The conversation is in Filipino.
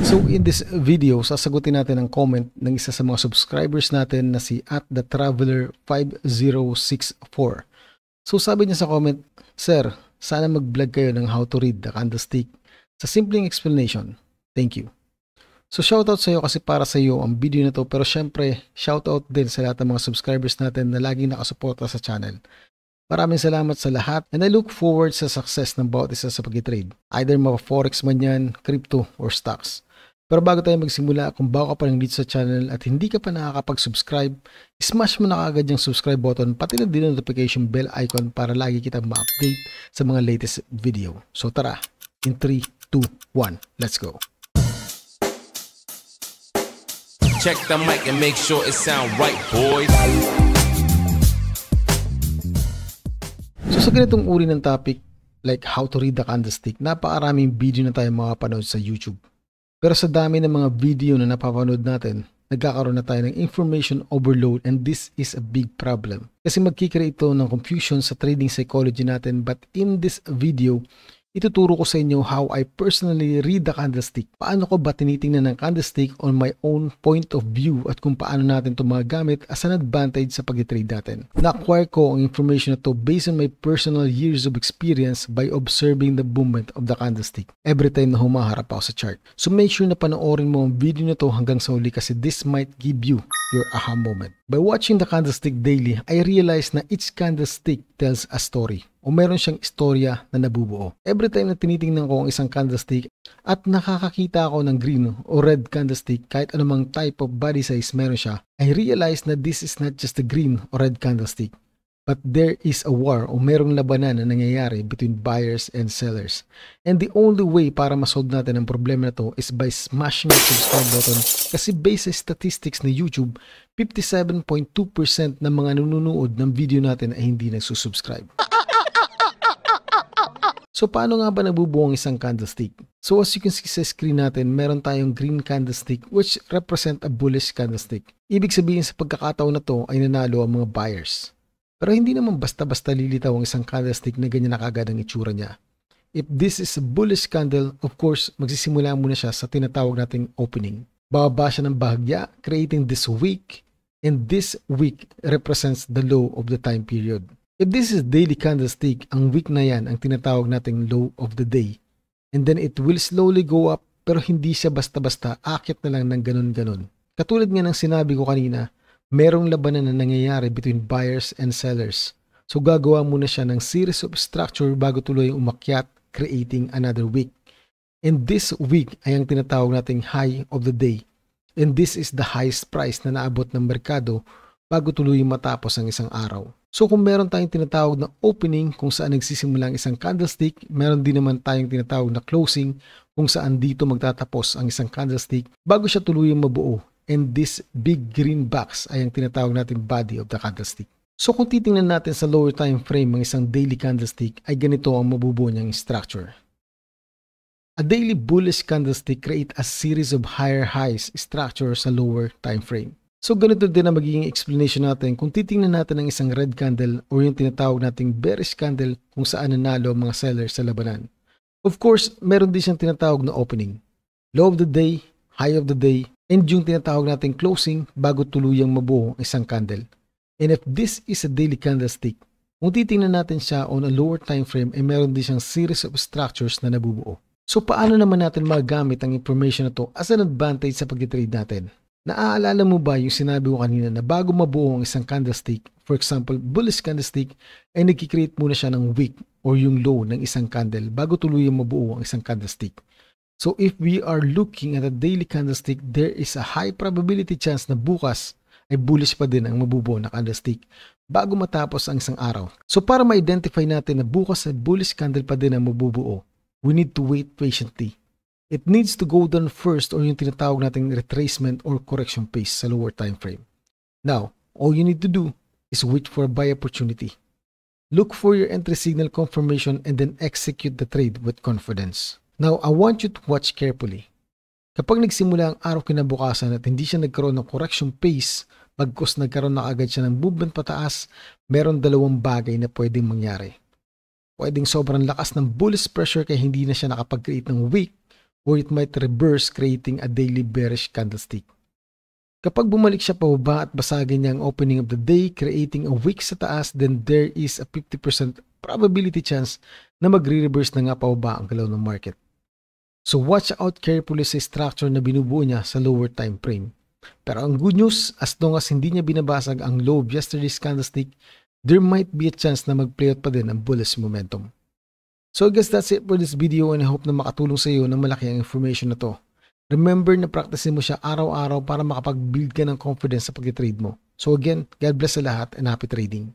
So in this video, sasagutin natin ang comment ng isa sa mga subscribers natin na si @thetraveler5064. So sabi niya sa comment, "Sir, sana mag-vlog kayo ng how to read the candlestick sa simpleng explanation. Thank you." So shoutout sa iyo kasi para sa iyo ang video na to, pero syempre shoutout din sa lahat ng mga subscribers natin na laging nakasuporta sa channel. Maraming salamat sa lahat and I look forward sa success ng bawat isa sa pag-trade. Either mga-forex man yan, crypto, or stocks. Pero bago tayo magsimula, kung bago ka pa lang dito sa channel at hindi ka pa nakakapag-subscribe, smash mo na kaagad yung subscribe button pati na din ang notification bell icon para lagi kitang ma-update sa mga latest video. So tara, in 3, 2, 1, let's go! Check the mic and make sure it sound right, boys. So sa ganitong uri ng topic, like how to read the candlestick, napakaraming video na tayo makapanood sa YouTube. Pero sa dami ng mga video na napapanood natin, nagkakaroon na tayo ng information overload and this is a big problem. Kasi magkikreate ito ng confusion sa trading psychology natin, but in this video, ituturo ko sa inyo how I personally read the candlestick. Paano ko ba tinitingnan ng candlestick on my own point of view at kung paano natin ito magagamit as an advantage sa pag-trade natin. Na-acquire ko ang information na to based on my personal years of experience by observing the movement of the candlestick every time na humaharap ako sa chart. So make sure na panoorin mo ang video na to hanggang sa uli kasi this might give you your aha moment. By watching the candlestick daily, I realized na each candlestick tells a story o meron siyang istorya na nabubuo. Every time na tinitingnan ko ang isang candlestick at nakakakita ako ng green o red candlestick, kahit anumang type of body size meron siya, I realize na this is not just a green or red candlestick, but there is a war o merong labanan na nangyayari between buyers and sellers. And the only way para masolve natin ang problema na to is by smashing the subscribe button kasi based sa statistics ni YouTube, 57.2% ng mga nanonood ng video natin ay hindi nagsusubscribe. So paano nga ba nabubuo ang isang candlestick? So as you can see sa screen natin, meron tayong green candlestick which represent a bullish candlestick. Ibig sabihin sa pagkakataon na to ay nanalo ang mga buyers. Pero hindi naman basta-basta lilitaw ang isang candlestick na ganyan na kagad ang itsura niya. If this is a bullish candle, of course, magsisimula muna siya sa tinatawag nating opening. Bababa siya ng bahagya, creating this wick, and this wick represents the low of the time period. If this is daily candlestick, ang wick na yan ang tinatawag nating low of the day. And then it will slowly go up, pero hindi siya basta-basta aakyat na lang ng ganun-ganun. Katulad nga ng sinabi ko kanina, merong labanan na nangyayari between buyers and sellers. So gagawa muna siya ng series of structure bago tuloy umakyat, creating another wick. And this wick ay ang tinatawag nating high of the day. And this is the highest price na naabot ng merkado bago tuloy matapos ang isang araw. So kung meron tayong tinatawag na opening kung saan nagsisimula ang isang candlestick, meron din naman tayong tinatawag na closing kung saan dito magtatapos ang isang candlestick bago siya tuluyang mabuo. And this big green box ay ang tinatawag nating body of the candlestick. So kung titingnan natin sa lower time frame ng isang daily candlestick ay ganito ang mabubuo niyang structure. A daily bullish candlestick create a series of higher highs structure sa lower time frame. So ganito din ang magiging explanation natin kung titingnan natin ang isang red candle o yung tinatawag nating bearish candle kung saan nanalo ang mga sellers sa labanan. Of course, meron din siyang tinatawag na opening, low of the day, high of the day, and yung tinatawag nating closing bago tuluyang mabuo ang isang candle. And if this is a daily candlestick, kung titingnan natin siya on a lower time frame ay meron din siyang series of structures na nabubuo. So paano naman natin magagamit ang information na to as an advantage sa pag-trade natin? Naaalala mo ba yung sinabi ko kanina na bago mabuo ang isang candlestick, for example, bullish candlestick, ay nagkikreate muna siya ng wick or yung low ng isang candle bago tuluyang mabuo ang isang candlestick. So if we are looking at a daily candlestick, there is a high probability chance na bukas ay bullish pa din ang mabubuo na candlestick bago matapos ang isang araw. So para ma-identify natin na bukas ay bullish candle pa din ang mabubuo, we need to wait patiently. It needs to go down first or yung tinatawag nating retracement or correction phase sa lower time frame. Now, all you need to do is wait for a buy opportunity. Look for your entry signal confirmation and then execute the trade with confidence. Now, I want you to watch carefully. Kapag nagsimula ang araw kinabukasan at hindi siya nagkaroon ng correction phase, bagkus nagkaroon na agad siya ng movement pataas, meron dalawang bagay na pwedeng mangyari. Pwedeng sobrang lakas ng bullish pressure kaya hindi na siya nakapag-create ng wick or it might reverse creating a daily bearish candlestick. Kapag bumalik siya pababa at basagin niya ang opening of the day creating a wick sa taas, then there is a 50% probability chance na magre-reverse na nga pababa ang galaw ng market. So watch out carefully sa structure na binubuo niya sa lower time frame. Pero ang good news, as long as hindi niya binabasag ang low of yesterday's candlestick, there might be a chance na mag-play out pa din ang bullish momentum. So I guess that's it for this video and I hope na makatulong sa iyo ng malaki ang information na to. Remember na practicein mo siya araw-araw para makapag-build ka ng confidence sa pag-trade mo. So again, God bless sa lahat and happy trading.